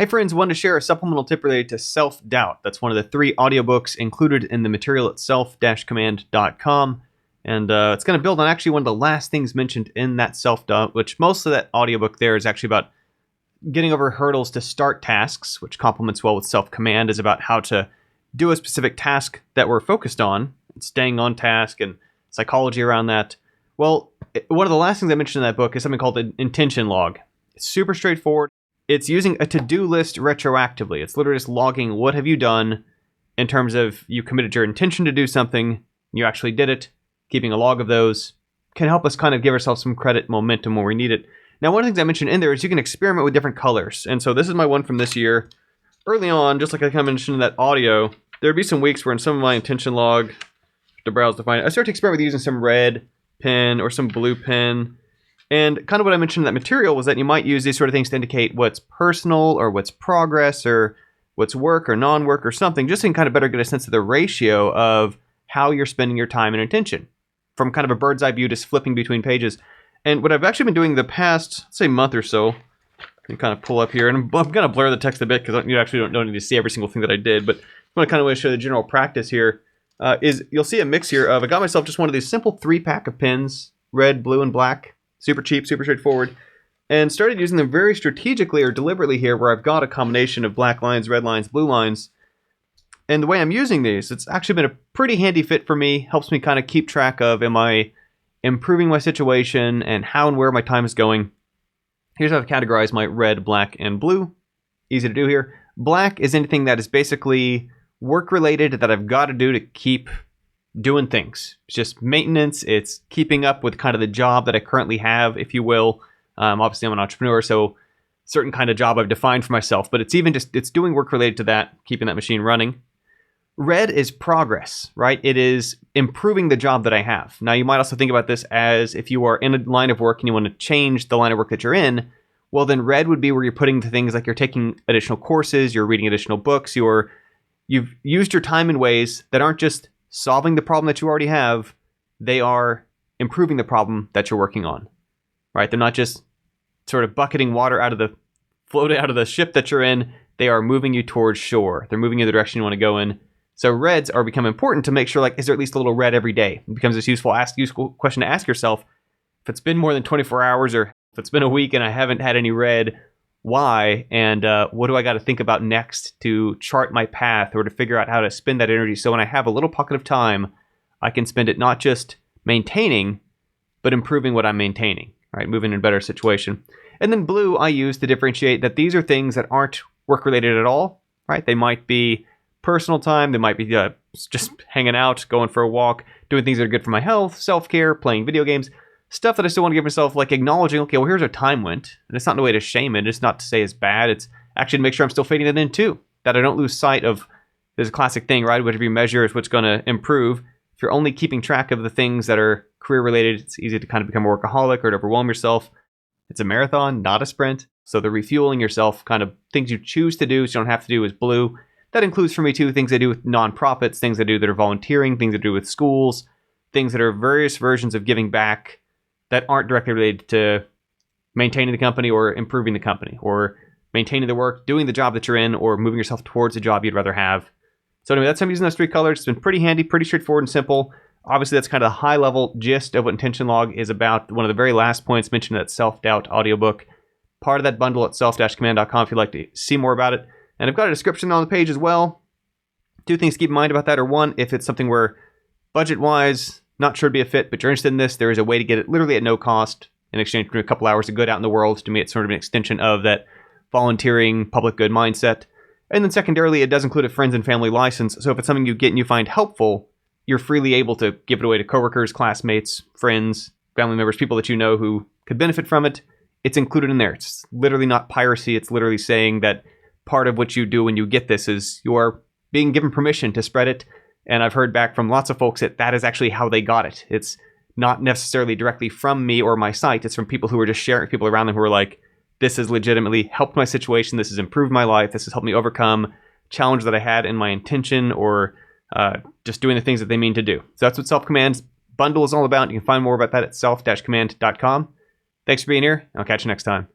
Hey friends, wanted to share a supplemental tip related to self-doubt. That's one of the 3 audiobooks included in the material at self-command.com. And it's going to build on actually one of the last things mentioned in that self-doubt, which most of that audiobook there is actually about getting over hurdles to start tasks, which complements well with self-command, is about how to do a specific task that we're focused on, and staying on task and psychology around that. Well, one of the last things I mentioned in that book is something called an intention log. It's super straightforward. It's using a to-do list retroactively. It's literally just logging what have you done in terms of you committed your intention to do something, you actually did it. Keeping a log of those can help us kind of give ourselves some credit momentum when we need it. Now, one of the things I mentioned in there is you can experiment with different colors. And so this is my one from this year. Early on, just like I kind of mentioned in that audio, there'd be some weeks where in some of my intention log, to browse to find it, I started to experiment with using some red pen or some blue pen. And kind of what I mentioned in that material was that you might use these sort of things to indicate what's personal or what's progress or what's work or non-work or something, just so you can kind of better get a sense of the ratio of how you're spending your time and attention from kind of a bird's eye view, just flipping between pages. And what I've actually been doing the past, say, month or so, I can kind of pull up here, and I'm going to blur the text a bit because you actually don't need to see every single thing that I did, but I want to kind of show the general practice here. Is you'll see a mix here of, I got myself just one of these simple 3-pack of pens, red, blue, and black. Super cheap, super straightforward, and started using them very strategically or deliberately here where I've got a combination of black lines, red lines, blue lines. And the way I'm using these, it's actually been a pretty handy fit for me. Helps me kind of keep track of, am I improving my situation and how and where my time is going. Here's how I've categorized my red, black, and blue. Easy to do here. Black is anything that is basically work-related that I've got to do to keep doing things. It's just maintenance. It's keeping up with kind of the job that I currently have, if you will. Obviously, I'm an entrepreneur, so certain kind of job I've defined for myself, but it's even just, it's doing work related to that, keeping that machine running. Red is progress, right? It is improving the job that I have. Now, you might also think about this as if you are in a line of work and you want to change the line of work that you're in, well, then red would be where you're putting the things like you're taking additional courses, you're reading additional books, you've used your time in ways that aren't just solving the problem that you already have, they are improving the problem that you're working on, right? They're not just sort of bucketing water out of the ship that you're in. They are moving you towards shore. They're moving you the direction you want to go in. So reds are become important to make sure, like, is there at least a little red every day? It becomes this useful question to ask yourself. If it's been more than 24 hours or if it's been a week and I haven't had any red, why? And what do I got to think about next to chart my path or to figure out how to spend that energy so when I have a little pocket of time, I can spend it not just maintaining, but improving what I'm maintaining, right? Moving in a better situation. And then blue I use to differentiate that these are things that aren't work-related at all, right? They might be personal time. They might be just hanging out, going for a walk, doing things that are good for my health, self-care, playing video games. Stuff that I still want to give myself, like acknowledging, okay, well, here's how time went. And it's not in a way to shame it. It's not to say it's bad. It's actually to make sure I'm still fading that in too. That I don't lose sight of, there's a classic thing, right? Whatever you measure is what's going to improve. If you're only keeping track of the things that are career related, it's easy to kind of become a workaholic or to overwhelm yourself. It's a marathon, not a sprint. So the refueling yourself, kind of things you choose to do, so you don't have to do, is blue. That includes for me too, things I do with nonprofits, things I do that are volunteering, things I do with schools, things that are various versions of giving back that aren't directly related to maintaining the company or improving the company or maintaining the work, doing the job that you're in, or moving yourself towards a job you'd rather have. So anyway, that's how I'm using those 3 colors. It's been pretty handy, pretty straightforward and simple. Obviously, that's kind of the high-level gist of what intention log is about. One of the very last points mentioned in that self-doubt audiobook. Part of that bundle at self-command.com if you'd like to see more about it. And I've got a description on the page as well. 2 things to keep in mind about that are, 1, if it's something where budget-wise, not sure it'd be a fit, but you're interested in this, there is a way to get it literally at no cost in exchange for a couple hours of good out in the world. To me, it's sort of an extension of that volunteering, public good mindset. And then secondarily, it does include a friends and family license. So if it's something you get and you find helpful, you're freely able to give it away to coworkers, classmates, friends, family members, people that you know who could benefit from it. It's included in there. It's literally not piracy. It's literally saying that part of what you do when you get this is you're being given permission to spread it. And I've heard back from lots of folks that that is actually how they got it. It's not necessarily directly from me or my site. It's from people who are just sharing, people around them who are like, this has legitimately helped my situation. This has improved my life. This has helped me overcome challenge that I had in my intention or just doing the things that they mean to do. So that's what Self-Command's bundle is all about. You can find more about that at self-command.com. Thanks for being here. I'll catch you next time.